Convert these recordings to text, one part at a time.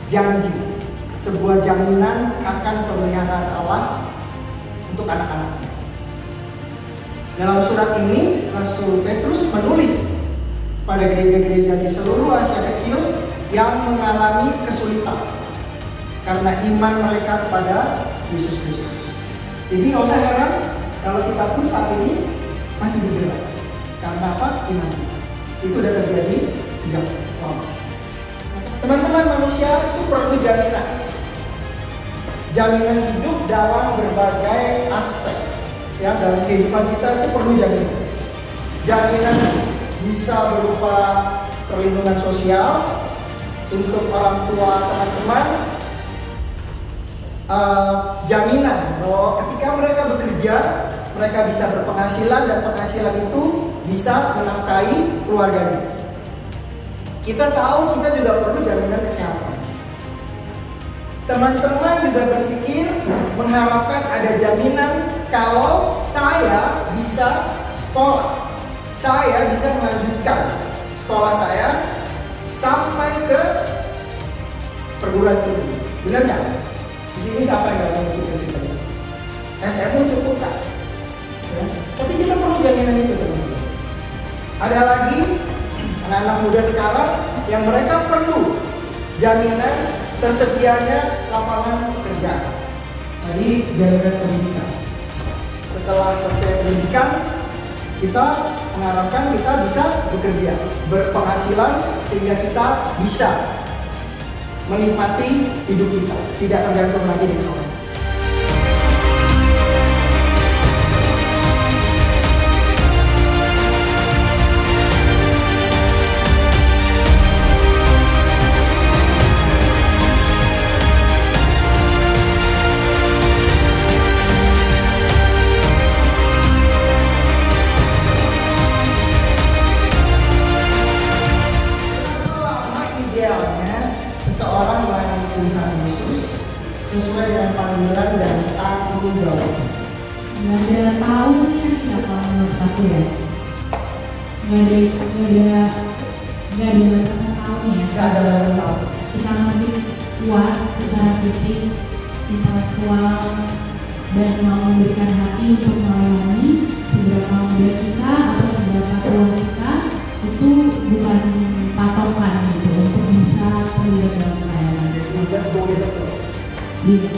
janji, sebuah jaminan akan pemeliharaan Allah untuk anak-anaknya. Dalam surat ini, Rasul Petrus menulis pada gereja-gereja di seluruh Asia Kecil yang mengalami kesulitan karena iman mereka kepada Yesus Kristus. Jadi nggak usah heran kalau kita pun saat ini masih diberat. Karena apa? Iman kita. Itu sudah terjadi sejak lama. Teman-teman, manusia itu perlu jaminan. Jaminan hidup dalam berbagai aspek. Ya, dalam kehidupan kita itu perlu jaminan. Jaminan bisa berupa perlindungan sosial untuk orang tua, teman-teman. Jaminan bahwa ketika mereka bekerja, mereka bisa berpenghasilan dan penghasilan itu bisa menafkahi keluarganya. Kita tahu kita juga perlu jaminan kesehatan. Teman-teman juga berpikir mengharapkan ada jaminan kalau saya bisa sekolah, saya bisa melanjutkan sekolah saya sampai ke perguruan tinggi. Benar nggak? Di sini siapa yang nggak mau cita-cita? SMU cukup tak? Ya. Tapi kita perlu jaminan itu, teman-teman. Ada lagi anak-anak muda sekarang yang mereka perlu jaminan tersedianya lapangan pekerjaan. Jadi jaminan pendidikan. Setelah selesai pendidikan, kita mengharapkan kita bisa bekerja, berpenghasilan sehingga kita bisa menikmati hidup kita, tidak tergantung lagi dengan orang. Seseorang melayani Tuhan Yesus sesuai dengan panggilan dan tanggung jawab. Nggak ada tahunnya sih kalau menurut aku ya. Nggak ada batasan tahunnya ya. Nggak ada batasan tahun. Kita masih kuat secara fisik, intelektual, dan mau memberikan hati untuk melayani. Seberapa muda kita atau seberapa tua kita itu bukan patokan gitu untuk bisa terlibat dalam pelayanan. Jadi just go with the flow. Iya.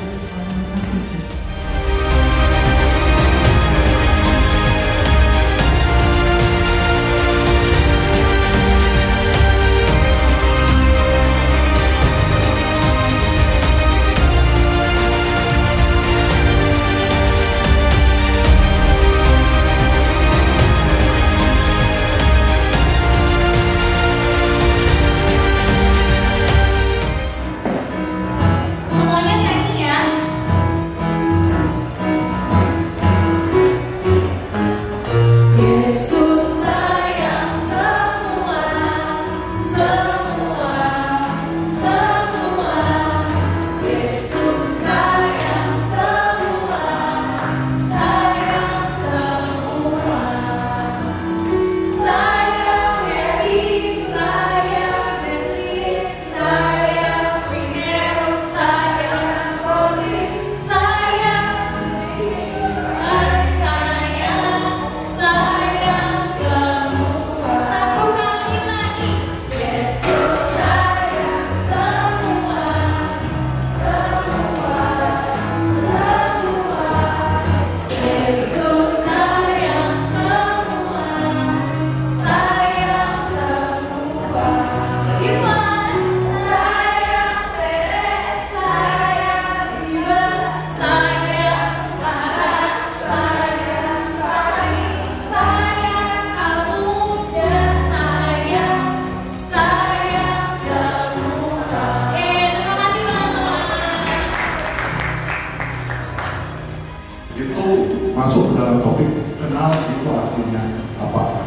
Masuk dalam topik kenal itu artinya apa?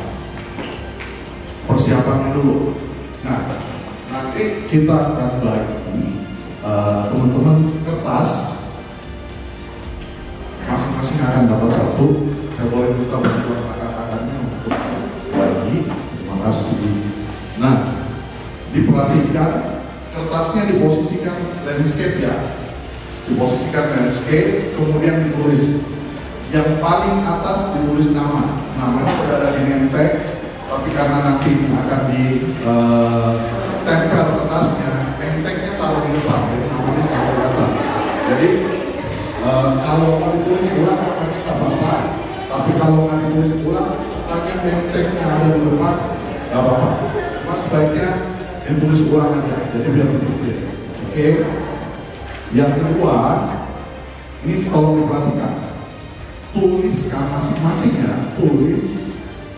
Persiapannya dulu. Nah, nanti kita akan bagi teman-teman kertas, masing-masing akan dapat satu. Saya boleh minta bantuan kakak-kakaknya untuk bagi. Terima kasih. Nah, diperhatikan kertasnya diposisikan landscape ya, diposisikan landscape, kemudian ditulis. Yang paling atas ditulis namanya berada di name tag, tapi karena nanti akan di tempel kertasnya, name tagnya taruh di depan, jadi namanya selalu kelihatan. Jadi kalau mau ditulis ulang namanya nggak apa-apa, tapi kalau nggak ditulis ulang, setelahnya name tagnya ada di depan, nggak apa-apa. Cuma sebaiknya ditulis ulang aja, jadi biar lebih clear. Oke. Yang kedua, ini tolong diperhatikan. Tuliskan masing-masingnya, tulis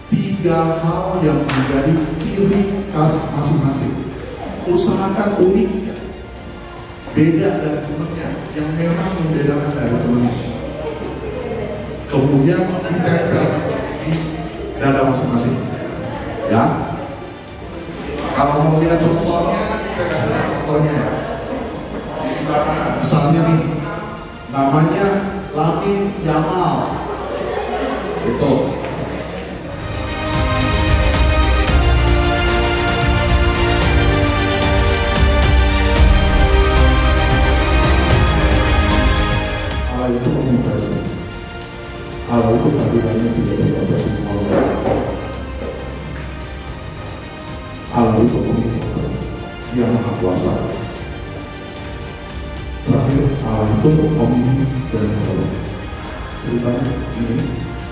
3 hal yang menjadi ciri khas masing-masing. Usahakan unik, beda dari temennya, yang memang membedakan dari temennya. Kemudian ditempel di dada masing-masing. Ya, kalau mau lihat contohnya, saya kasih lihat contohnya ya. Misalnya nih, namanya Lamin Jamal, itu. Allah itu omnipresent. Allah itu kehadirannya tidak terbatas di Allah. Allah itu omnipotent, Dia Maha Kuasa. Terakhir, Allah itu omnipresent. Ceritanya ini,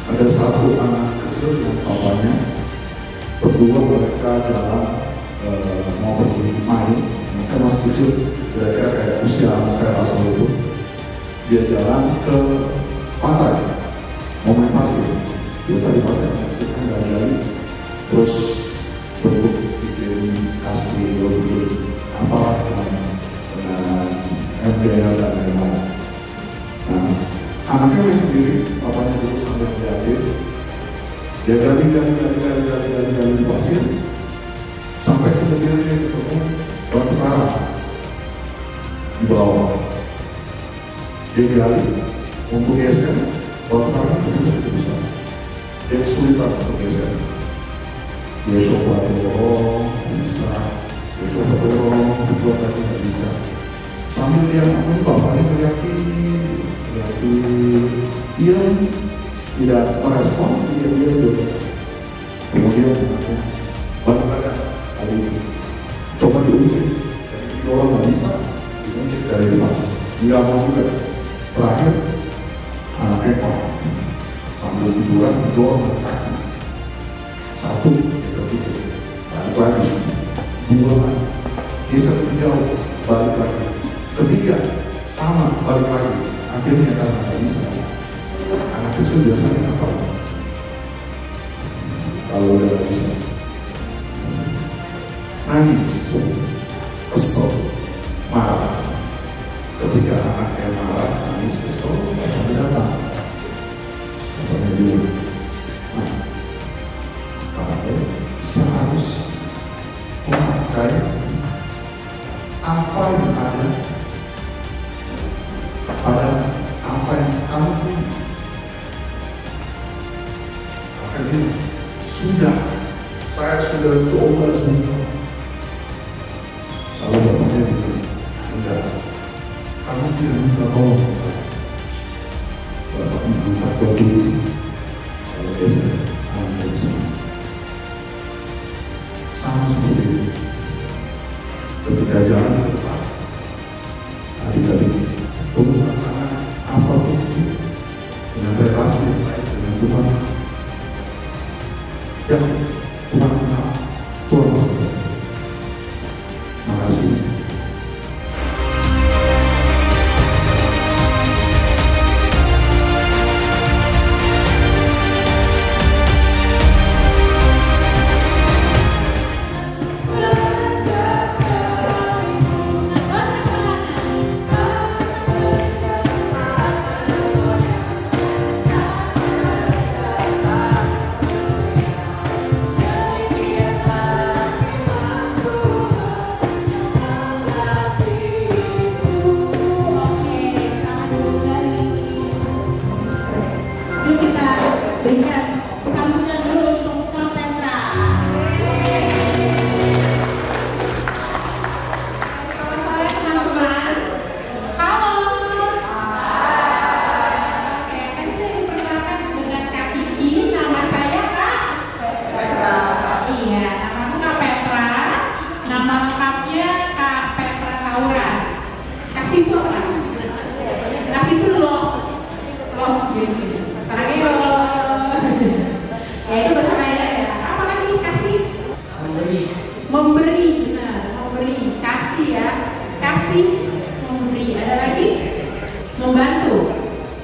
ada satu anak kecil dengan papanya, berdua mereka jalan mau pergi main. Mereka masih kecil, kira-kira kayak usia anak saya pas itu. Dia jalan ke pantai, mau main pasir. Biasa di pasir, kan gali-gali, terus bentuk bikin kastil, bikin apa dengan ember dan lain-lain. Nah, anaknya main sendiri, papanya dulu sambil ngeliatin. Dia gali di pasir, sampai kemudian dia ketemu batu karang di bawah. Dia gali untuk geser, batu karang itu tidak bisa. Dia kesulitan untuk geser. Dia coba dorong, bisa. Dia coba dorong, tapi tidak bisa. Sambil dia ngomong, bapaknya teriakin, dia tidak merespon, dia duduk. Kemudian batu karang tadi coba diungkit, didorong nggak bisa, diungkit dari depan, nggak mau juga. Terakhir, anaknya kok sambil tiduran didorong ke kaki. Satu, geser dikit, balik lagi. Dua, geser jauh, balik lagi. Ketiga, sama, balik lagi. Akhirnya karena nggak bisa. Anak kecil biasanya apa? Kalau udah nggak bisa, nangis, kesel, marah. Ketika anaknya marah, nangis, kesel, bapaknya datang. Bapaknya bilang, nah, kamu seharus memakai apa yang ada pada apa yang kamu punya. Akhirnya sudah, saya sudah coba semua. Lalu bapaknya bilang, enggak, kamu tidak minta tolong ke saya. Bapaknya angkat batu, lalu geser, angkat ke sana. Sama seperti itu. Ketika jalan ke depan, adik-adik tumbuh tangan apapun itu dengan relasi yang baik dengan Tuhan. Ya, Tuhan kenal, Tuhan maksudnya. Makasih.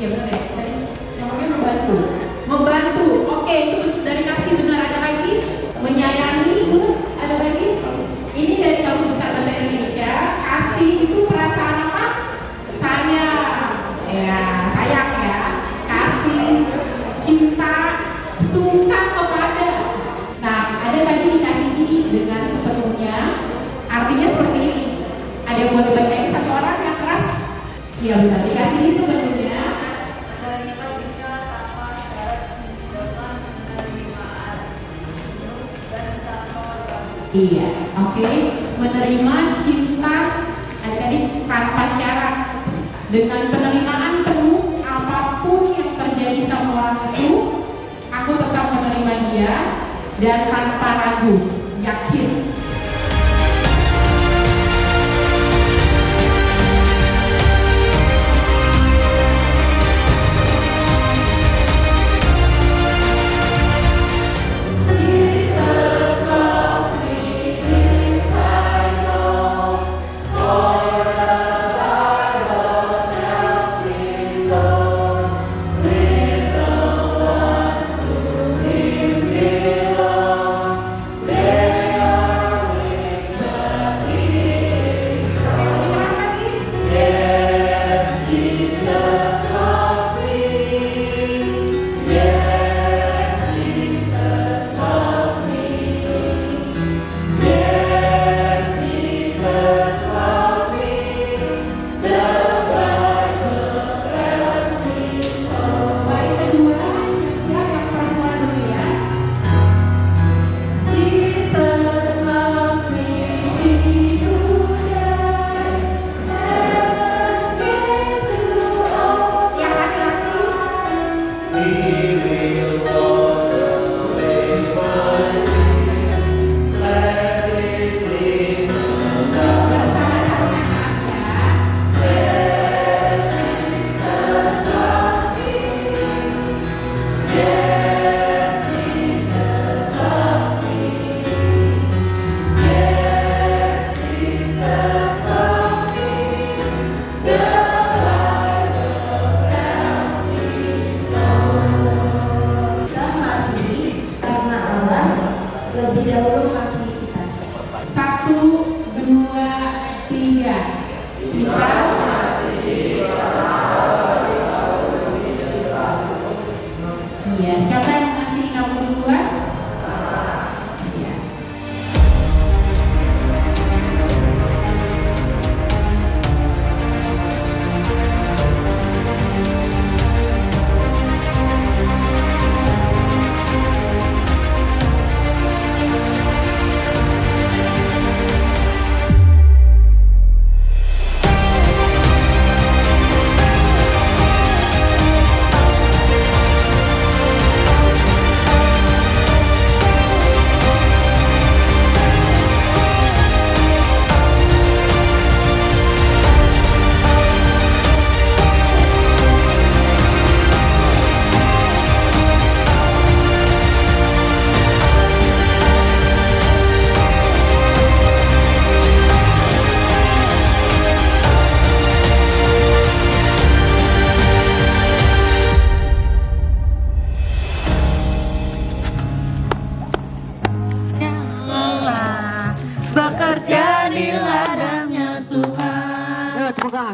Iya benar ya. Tadi namanya membantu. Membantu. Oke, itu dari kasih benar. Ada lagi? Menyayangi itu ada lagi? Ini dari Kamus Besar Bahasa Indonesia. Kasih itu perasaan apa? Sayang. Ya, sayang ya. Kasih, cinta, suka kepada. Nah, ada tadi dikasih ini dengan sepenuhnya. Artinya seperti ini. Ada yang boleh bacain satu orang yang keras? Iya benar. Dikasih ini sepenuhnya. Iya, oke. Menerima cinta adik-adik tanpa syarat, dengan penerimaan penuh apapun yang terjadi sama orang itu, aku tetap menerima dia dan tanpa ragu, yakin.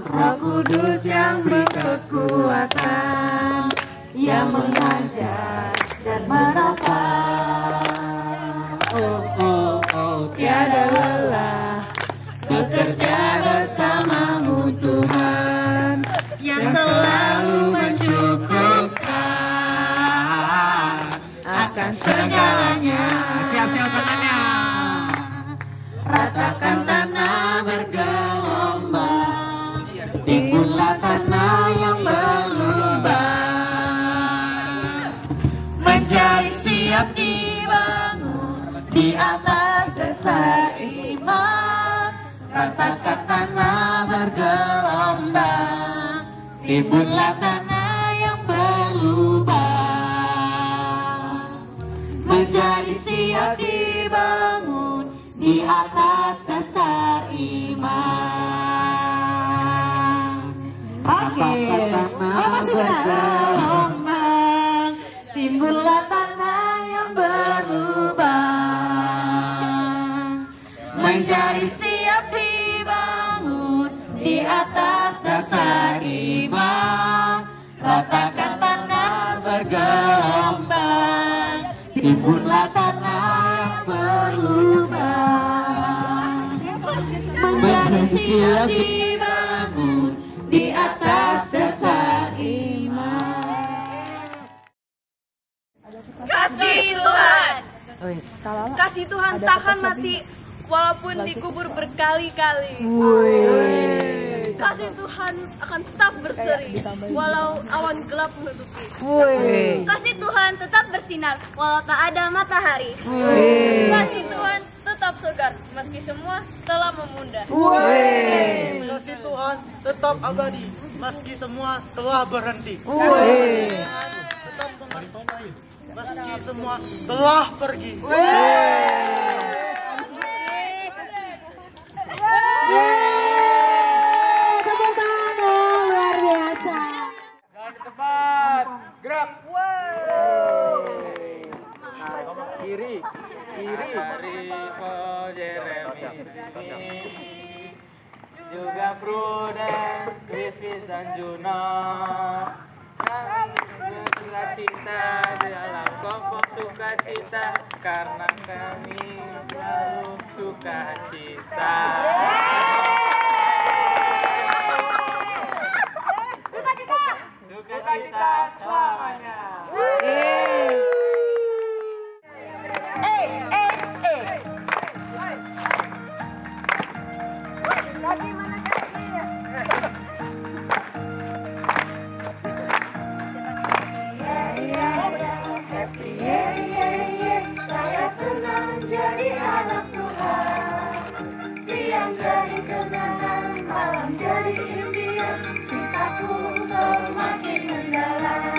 Roh Kudus yang beri kekuatan, yang mengajar dan menopang. Tiada lelah bekerja bersamamu Tuhan, yang selalu mencukupkan akan segalanya. Siap-siap tangannya. Ratakan tanah bergelombang, timbullah tanah yang berlubang, menjadi siap dibangun di atas dasar iman. Ratakan tanah bergelombang, timbullah tanah yang berlubang, menjadi siap dibangun di atas dasar iman. Oke, masih benar. Timbunlah tanah berubah, menjadi siap dibangun di atas dasar iman. Kasih Tuhan, kasih Tuhan takkan mati walaupun dikubur berkali-kali. Kasih Tuhan akan tetap berseri walau awan gelap menutupi. Kasih Tuhan tetap bersinar walau tak ada matahari. Kasih Tuhan tetap segar meski semua telah memunda. Kasih Tuhan tetap abadi meski semua telah berhenti. Tetap kembali meski semua telah pergi. Tepuk tangan dong, luar biasa. Tepat, gerak. Kiri, Jeremy, juga Prudence, Griffith dan Juno. Sukacita dalam kelompok sukacita, karena kami selalu sukacita. Sukacita selamanya. Saya senang jadi anak Tuhan. Siang jadi kenangan, malam jadi impian. Cintaku semakin mendalam.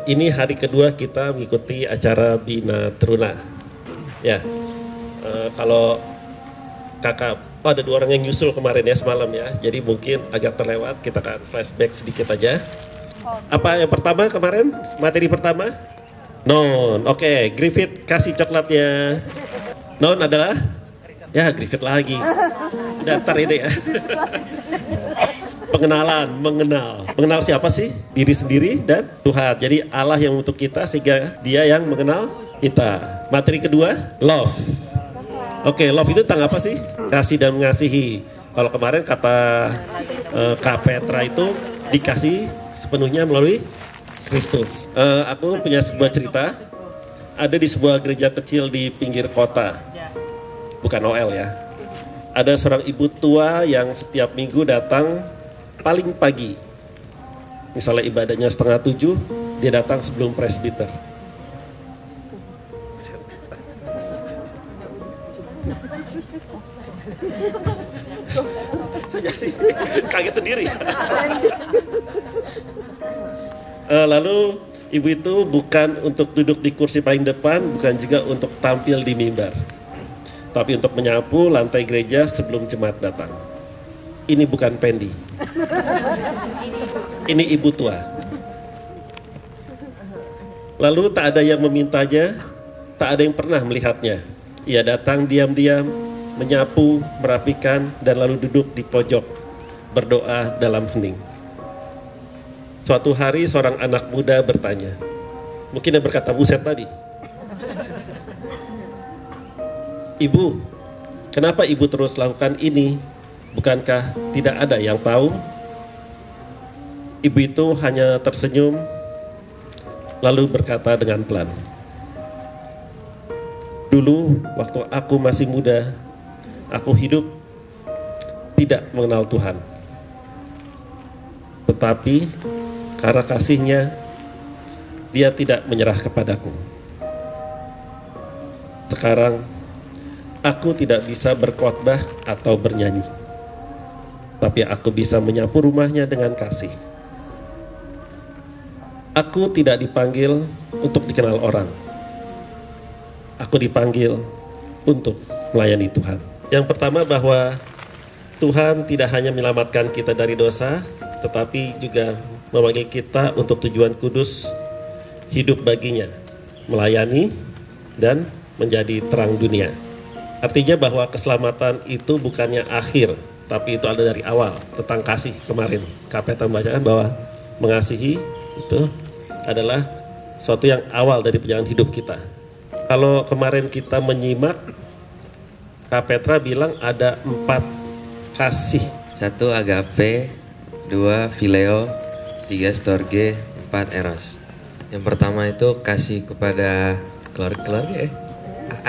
Ini hari kedua kita mengikuti acara Bina Teruna. Ya, kalau kakak, ada 2 orang yang nyusul kemarin ya semalam ya. Jadi mungkin agak terlewat, kita akan flashback sedikit aja. Apa yang pertama kemarin? Materi pertama? Non, oke. Griffith kasih coklatnya. Non adalah? Ya Griffith lagi. Datar ini ya. Pengenalan, mengenal siapa sih? Diri sendiri dan Tuhan. Jadi Allah yang untuk kita sehingga Dia yang mengenal kita. Materi kedua, love. Oke, love itu tentang apa sih? Kasih dan mengasihi. Kalau kemarin kata Kak Petra itu dikasih sepenuhnya melalui Kristus. Aku punya sebuah cerita. Ada di sebuah gereja kecil di pinggir kota. Bukan OL ya. Ada seorang ibu tua yang setiap minggu datang paling pagi. Misalnya ibadahnya 6:30, dia datang sebelum presbiter. Saya jadi kaget sendiri. Lalu ibu itu bukan untuk duduk di kursi paling depan, bukan juga untuk tampil di mimbar, tapi untuk menyapu lantai gereja sebelum jemaat datang. Ini bukan Pendi. Ini ibu tua. Lalu tak ada yang memintanya, tak ada yang pernah melihatnya. Ia datang diam-diam, menyapu, merapikan, dan lalu duduk di pojok, berdoa dalam hening. Suatu hari seorang anak muda bertanya, mungkin yang berkata buset tadi. Ibu, kenapa ibu terus lakukan ini? Bukankah tidak ada yang tahu? Ibu itu hanya tersenyum, lalu berkata dengan pelan, dulu waktu aku masih muda, aku hidup tidak mengenal Tuhan. Tetapi karena kasih-Nya, Dia tidak menyerah kepadaku. Sekarang, aku tidak bisa berkhotbah atau bernyanyi, tapi aku bisa menyapu rumahnya dengan kasih. Aku tidak dipanggil untuk dikenal orang. Aku dipanggil untuk melayani Tuhan. Yang pertama bahwa Tuhan tidak hanya menyelamatkan kita dari dosa, tetapi juga memanggil kita untuk tujuan kudus, hidup baginya, melayani dan menjadi terang dunia. Artinya bahwa keselamatan itu bukannya akhir, tapi itu ada dari awal. Tentang kasih kemarin, Kak Petra membacakan bahwa mengasihi itu adalah suatu yang awal dari perjalanan hidup kita. Kalau kemarin kita menyimak, Kak Petra bilang ada 4 kasih. 1 agape, 2 phileo, 3 storge, 4 eros. Yang pertama itu kasih kepada keluarga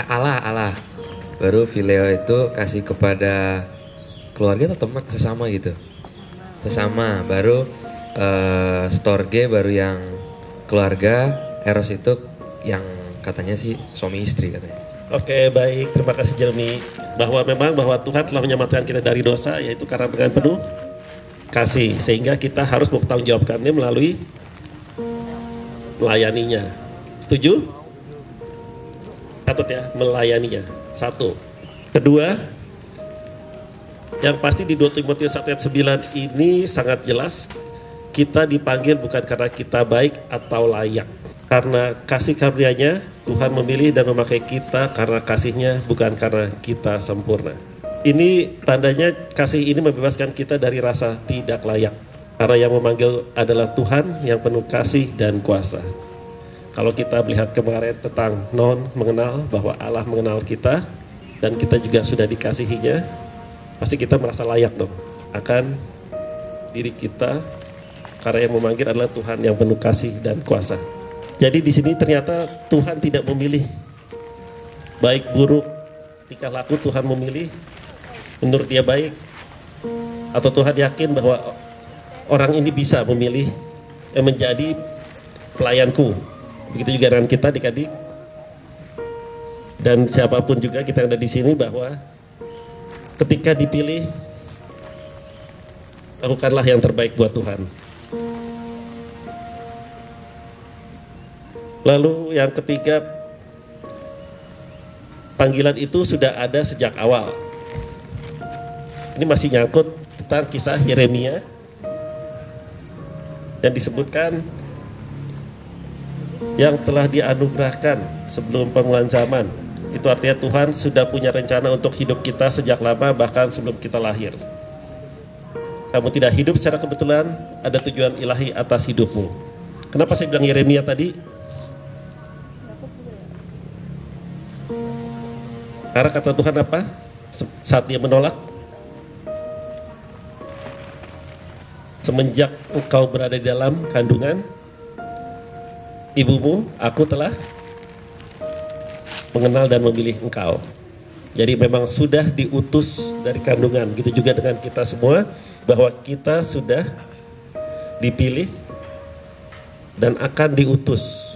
Allah. Baru phileo itu kasih kepada keluarga atau teman sesama gitu. Sesama. Baru storge baru yang keluarga, eros itu yang katanya sih suami istri katanya. Oke, baik, terima kasih Jeremy. Bahwa Tuhan telah menyelamatkan kita dari dosa, yaitu karena dengan penuh kasih, sehingga kita harus mempertanggungjawabkannya melalui melayaninya. Setuju? Catat ya, melayaninya. 1. Kedua, yang pasti di 2 Timotius 1 ayat 9 ini sangat jelas, kita dipanggil bukan karena kita baik atau layak. Karena kasih karunia-Nya, Tuhan memilih dan memakai kita karena kasih-Nya, bukan karena kita sempurna. Ini tandanya kasih ini membebaskan kita dari rasa tidak layak. Karena yang memanggil adalah Tuhan yang penuh kasih dan kuasa. Kalau kita melihat kemarin tentang mengenal bahwa Allah mengenal kita dan kita juga sudah dikasihinya, pasti kita merasa layak dong akan diri kita. Karena yang memanggil adalah Tuhan yang penuh kasih dan kuasa. Jadi di sini ternyata Tuhan tidak memilih baik buruk, tingkah laku Tuhan memilih menurut Dia baik, atau Tuhan yakin bahwa orang ini bisa memilih menjadi pelayanku. Begitu juga dengan kita adik-adik dan siapapun juga kita yang ada di sini, bahwa ketika dipilih, lakukanlah yang terbaik buat Tuhan. Lalu yang ketiga, panggilan itu sudah ada sejak awal. Ini masih nyangkut tentang kisah Yeremia yang disebutkan yang telah dianugerahkan sebelum permulaan zaman Itu artinya Tuhan sudah punya rencana untuk hidup kita sejak lama, bahkan sebelum kita lahir. Kamu tidak hidup secara kebetulan, ada tujuan ilahi atas hidupmu. Kenapa saya bilang Yeremia tadi? Karena kata Tuhan apa? Saat dia menolak, semenjak engkau berada di dalam kandungan ibumu, aku telah mengenal dan memilih engkau. Jadi memang sudah diutus dari kandungan. Gitu juga dengan kita semua, bahwa kita sudah dipilih dan akan diutus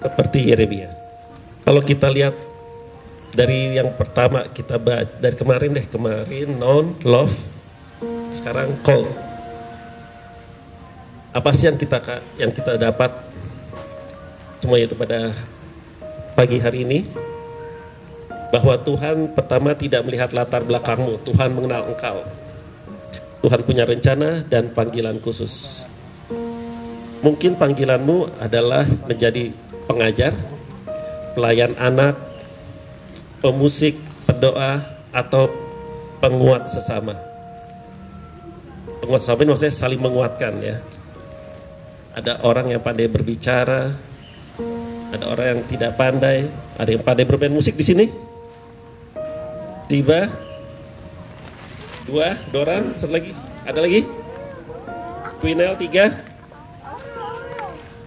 seperti Yeremia. Kalau kita lihat dari yang pertama kita baca, dari kemarin known, love, sekarang call. Apa sih yang kita dapat semuanya itu pada pagi hari ini? Bahwa Tuhan pertama tidak melihat latar belakangmu, Tuhan mengenal engkau. Tuhan punya rencana dan panggilan khusus. Mungkin panggilanmu adalah menjadi pengajar, pelayan anak, pemusik, pendoa, atau penguat sesama. Penguat sesama ini maksudnya saling menguatkan ya. Ada orang yang pandai berbicara, ada orang yang tidak pandai, ada yang pandai bermain musik di sini. Tiba, dua, Doran, satu lagi, ada lagi. Quinel 3,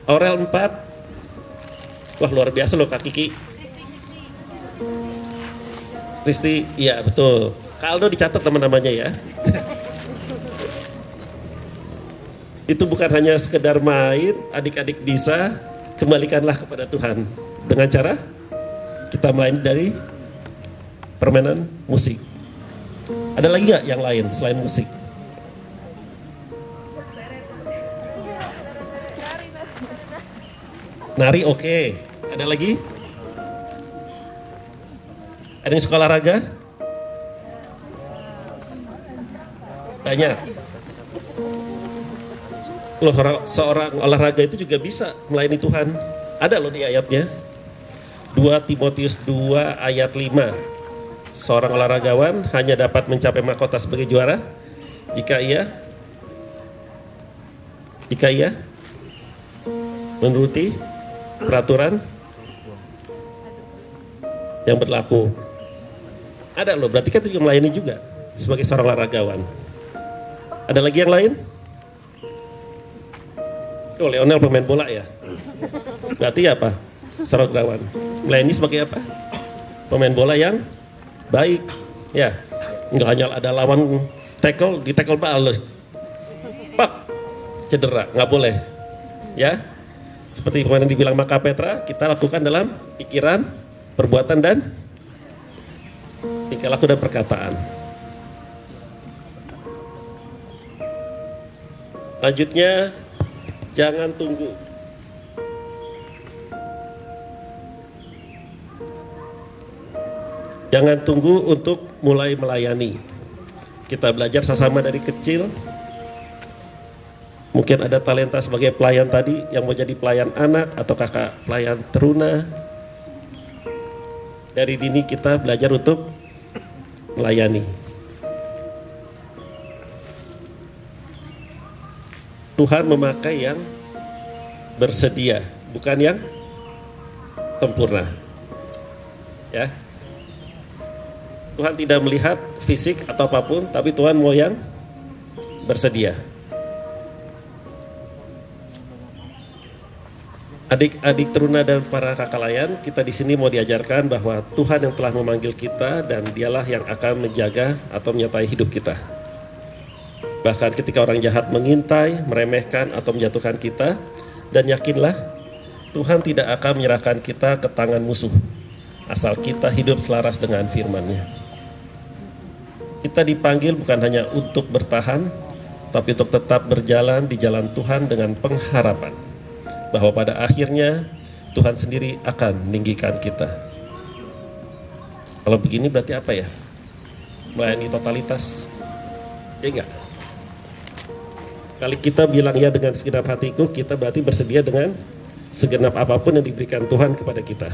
Aurel 4. Wah luar biasa loh Kak Kiki. Kristi, iya betul. Kak Aldo dicatat teman-namanya ya. Itu bukan hanya sekedar main, adik-adik bisa, kembalikanlah kepada Tuhan. Dengan cara kita main dari permainan musik. Ada lagi nggak yang lain selain musik? Nari oke. Ada lagi? Ada yang suka olahraga? Banyak. Loh, seorang olahraga itu juga bisa melayani Tuhan. Ada loh di ayatnya. 2 Timotius 2 ayat 5. Seorang olahragawan hanya dapat mencapai mahkota sebagai juara jika ia menuruti peraturan yang berlaku. Ada loh, berarti kan itu juga melayani juga sebagai seorang olahragawan. Ada lagi yang lain? Oh, Lionel pemain bola ya? Berarti apa? Seorang olahragawan. Melayani sebagai apa? Pemain bola yang baik, ya. Nggak hanya ada lawan tackle, di tackle balik, pak, cedera, nggak boleh, ya. Seperti kemarin dibilang Maka Petra, kita lakukan dalam pikiran, perbuatan dan tingkah laku dan perkataan. Lanjutnya, jangan tunggu. Jangan tunggu untuk mulai melayani. Kita belajar sama-sama dari kecil. Mungkin ada talenta sebagai pelayan tadi yang mau jadi pelayan anak atau kakak pelayan teruna. Dari dini kita belajar untuk melayani. Tuhan memakai yang bersedia, bukan yang sempurna. Ya. Tuhan tidak melihat fisik atau apapun, tapi Tuhan mau yang bersedia. Adik-adik teruna dan para kakak layan, kita di sini mau diajarkan bahwa Tuhan yang telah memanggil kita dan Dialah yang akan menjaga atau menyertai hidup kita. Bahkan ketika orang jahat mengintai, meremehkan atau menjatuhkan kita, dan yakinlah Tuhan tidak akan menyerahkan kita ke tangan musuh, asal kita hidup selaras dengan firman-Nya. Kita dipanggil bukan hanya untuk bertahan, tapi untuk tetap berjalan di jalan Tuhan dengan pengharapan bahwa pada akhirnya Tuhan sendiri akan meninggikan kita. Kalau begini berarti apa ya? Melayani totalitas? Ya enggak? Sekali kita bilang ya dengan segenap hatiku, kita berarti bersedia dengan segenap apapun yang diberikan Tuhan kepada kita.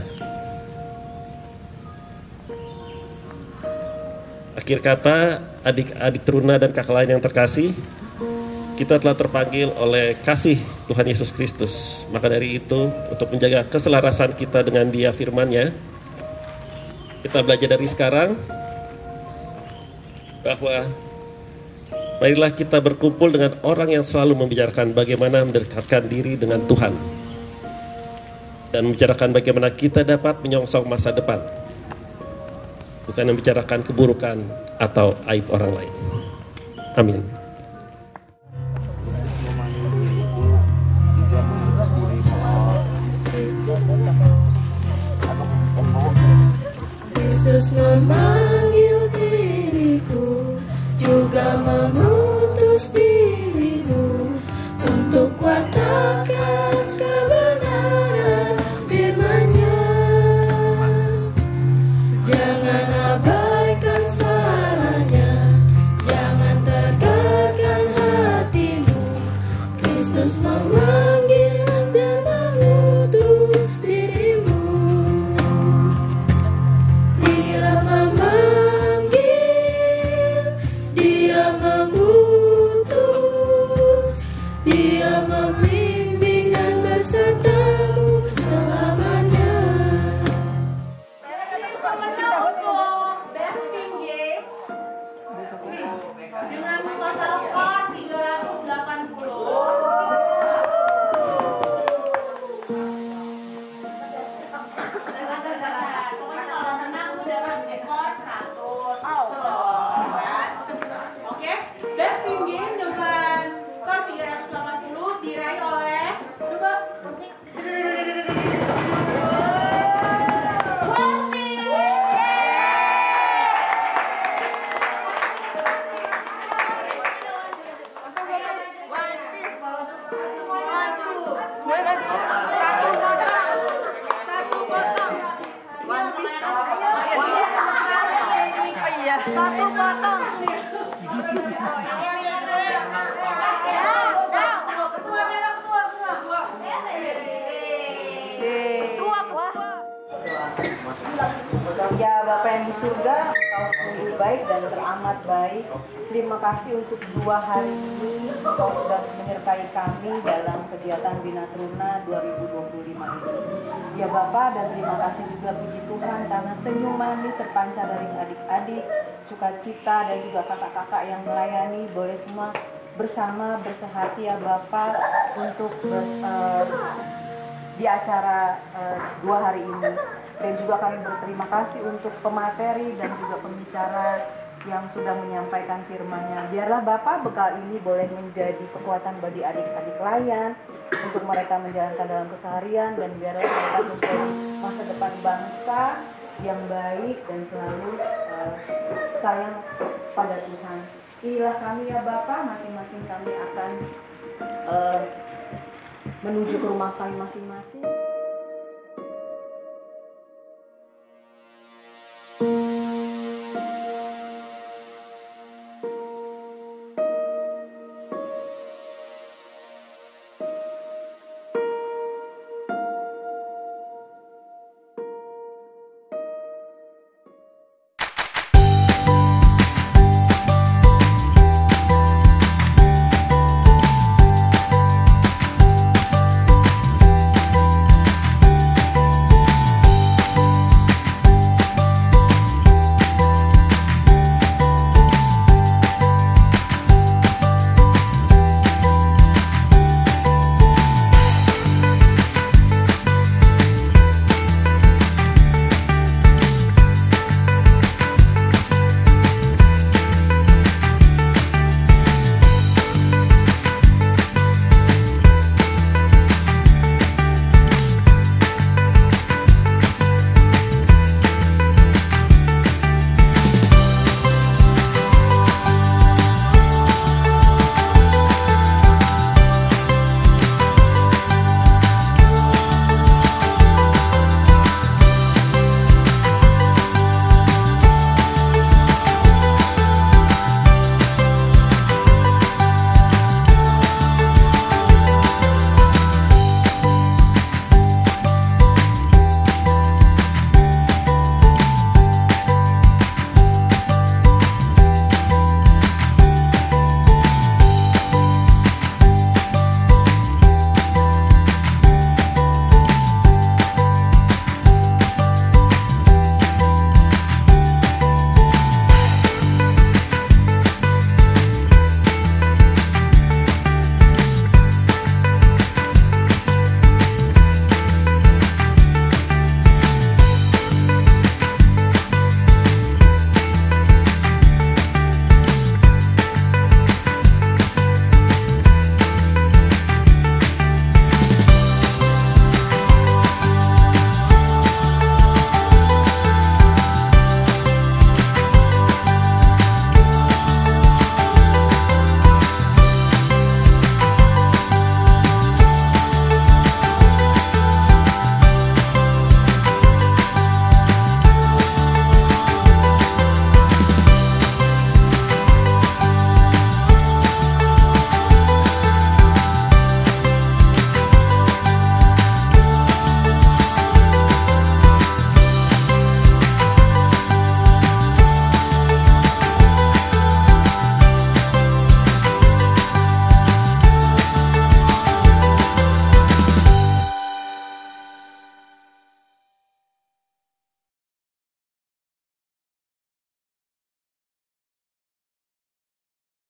Akhir kata, adik-adik teruna dan kakak lain yang terkasih, kita telah terpanggil oleh kasih Tuhan Yesus Kristus. Maka dari itu, untuk menjaga keselarasan kita dengan Dia firman-Nya, kita belajar dari sekarang bahwa marilah kita berkumpul dengan orang yang selalu membicarakan bagaimana mendekatkan diri dengan Tuhan dan membicarakan bagaimana kita dapat menyongsong masa depan, bukan membicarakan keburukan atau aib orang lain. Amin. Yesus memanggil diriku, juga mengutus dirimu untuk wartakan kebenaran firman-Nya. Jangan abaikan suaranya, jangan tegarkan hatimu. Kristus memanggil dan mengutus dirimu. Dia memanggil, Dia mengutus, Dia membimbing dan bersertamu selamanya. Dengan total skor 380. Pokoknya kalau senang tuh dapat skor 100. Oke, best team game dengan skor 380 diraih oleh coba satu potong. Ya Bapak yang di surga, Engkau sungguh baik dan teramat baik. Terima kasih untuk 2 hari ini Engkau sudah menyertai kami dalam kegiatan Bina Teruna 2025 ini. Ya Bapak, dan terima kasih juga puji Tuhan karena senyum manis terpancar dari adik-adik, sukacita dan juga kakak-kakak yang melayani. Boleh semua bersama bersehati ya Bapak untuk di acara 2 hari ini. Dan juga kami berterima kasih untuk pemateri dan juga pembicara yang sudah menyampaikan firman-Nya. Biarlah Bapak bekal ini boleh menjadi kekuatan bagi adik-adik layan untuk mereka menjalankan dalam keseharian, dan biarlah mereka menjadi masa depan bangsa yang baik dan selalu sayang pada Tuhan. Inilah kami ya Bapak, masing-masing kami akan menuju ke rumah kami masing-masing.